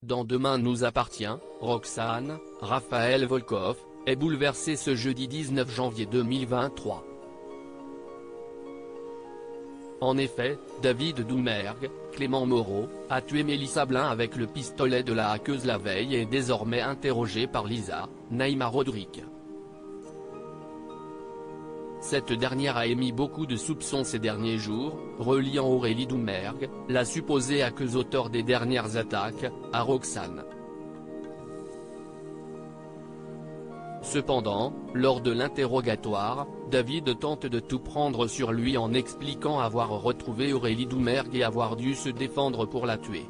Dans Demain nous appartient, Roxane, Raphaël Volkov, est bouleversé ce jeudi 19 janvier 2023. En effet, David Doumergue, Clément Moreau, a tué Mélissa Blin avec le pistolet de la hackeuse la veille et est désormais interrogé par Lisa, Naïma Rodrigue. Cette dernière a émis beaucoup de soupçons ces derniers jours, reliant Aurélie Doumergue, la supposée hackeuse auteure des dernières attaques, à Roxane. Cependant, lors de l'interrogatoire, David tente de tout prendre sur lui en expliquant avoir retrouvé Aurélie Doumergue et avoir dû se défendre pour la tuer.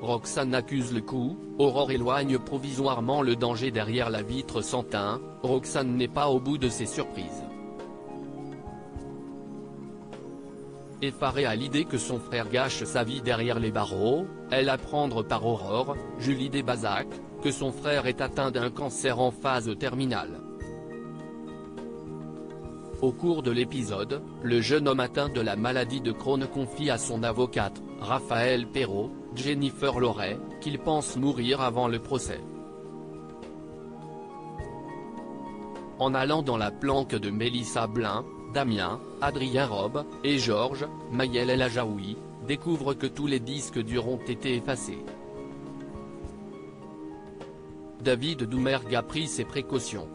Roxane accuse le coup, Aurore éloigne provisoirement le danger derrière la vitre sans teint, Roxane n'est pas au bout de ses surprises. Effarée à l'idée que son frère gâche sa vie derrière les barreaux, elle apprend par Aurore, Julie Desbazac, que son frère est atteint d'un cancer en phase terminale. Au cours de l'épisode, le jeune homme atteint de la maladie de Crohn confie à son avocate, Raphaël Perrault, Jennifer Loret, qu'il pense mourir avant le procès. En allant dans la planque de Mélissa Blin, Damien, Adrien Robe, et Georges, Maëlle El Ajaoui, découvre que tous les disques durs ont été effacés. David Doumergue a pris ses précautions.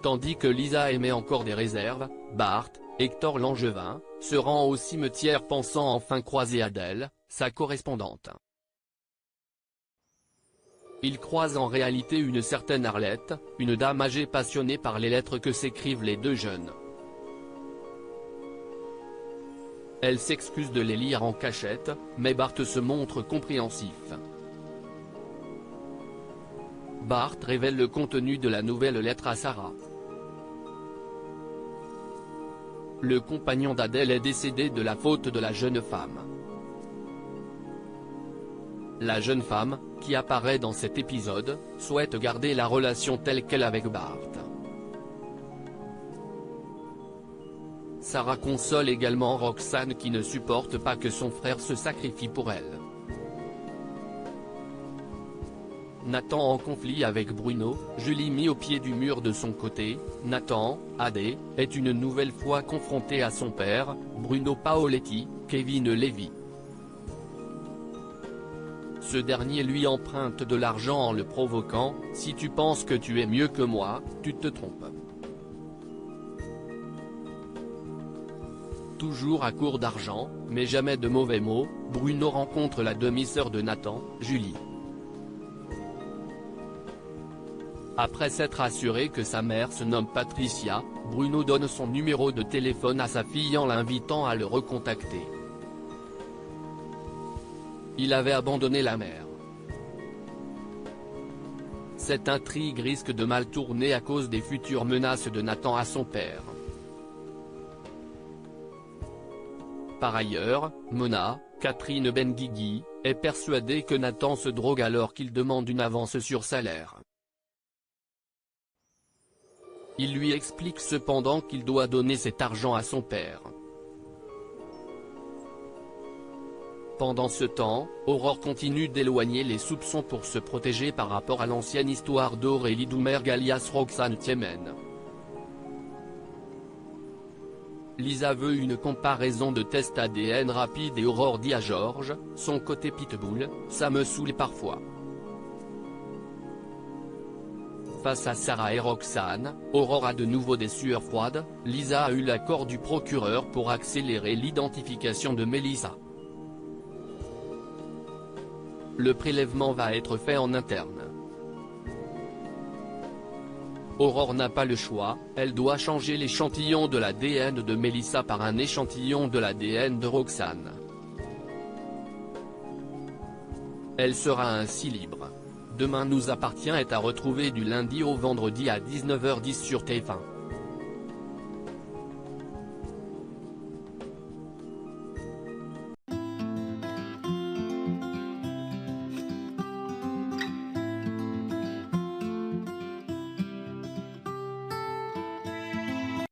Tandis que Lisa émet encore des réserves, Bart, Hector Langevin, se rend au cimetière pensant enfin croiser Adèle, sa correspondante. Il croise en réalité une certaine Arlette, une dame âgée passionnée par les lettres que s'écrivent les deux jeunes. Elle s'excuse de les lire en cachette, mais Bart se montre compréhensif. Bart révèle le contenu de la nouvelle lettre à Sarah. Le compagnon d'Adèle est décédé de la faute de la jeune femme. La jeune femme, qui apparaît dans cet épisode, souhaite garder la relation telle qu'elle avec Bart. Sarah console également Roxane qui ne supporte pas que son frère se sacrifie pour elle. Nathan en conflit avec Bruno, Julie mis au pied du mur de son côté, Nathan, AD, est une nouvelle fois confronté à son père, Bruno Paoletti, Kevin Levy. Ce dernier lui emprunte de l'argent en le provoquant, « Si tu penses que tu es mieux que moi, tu te trompes ». Toujours à court d'argent, mais jamais de mauvais mots, Bruno rencontre la demi-sœur de Nathan, Julie. Après s'être assuré que sa mère se nomme Patricia, Bruno donne son numéro de téléphone à sa fille en l'invitant à le recontacter. Il avait abandonné la mère. Cette intrigue risque de mal tourner à cause des futures menaces de Nathan à son père. Par ailleurs, Mona, Catherine Benguigui, est persuadée que Nathan se drogue alors qu'il demande une avance sur salaire. Il lui explique cependant qu'il doit donner cet argent à son père. Pendant ce temps, Aurore continue d'éloigner les soupçons pour se protéger par rapport à l'ancienne histoire d'Aurélie Doumergue alias Roxane Thiémen. Lisa veut une comparaison de tests ADN rapide et Aurore dit à Georges, son côté pitbull, ça me saoule parfois. Face à Sarah et Roxane, Aurore a de nouveau des sueurs froides, Lisa a eu l'accord du procureur pour accélérer l'identification de Mélissa. Le prélèvement va être fait en interne. Aurore n'a pas le choix, elle doit changer l'échantillon de l'ADN de Mélissa par un échantillon de l'ADN de Roxane. Elle sera ainsi libre. Demain nous appartient est à retrouver du lundi au vendredi à 19h10 sur TF1.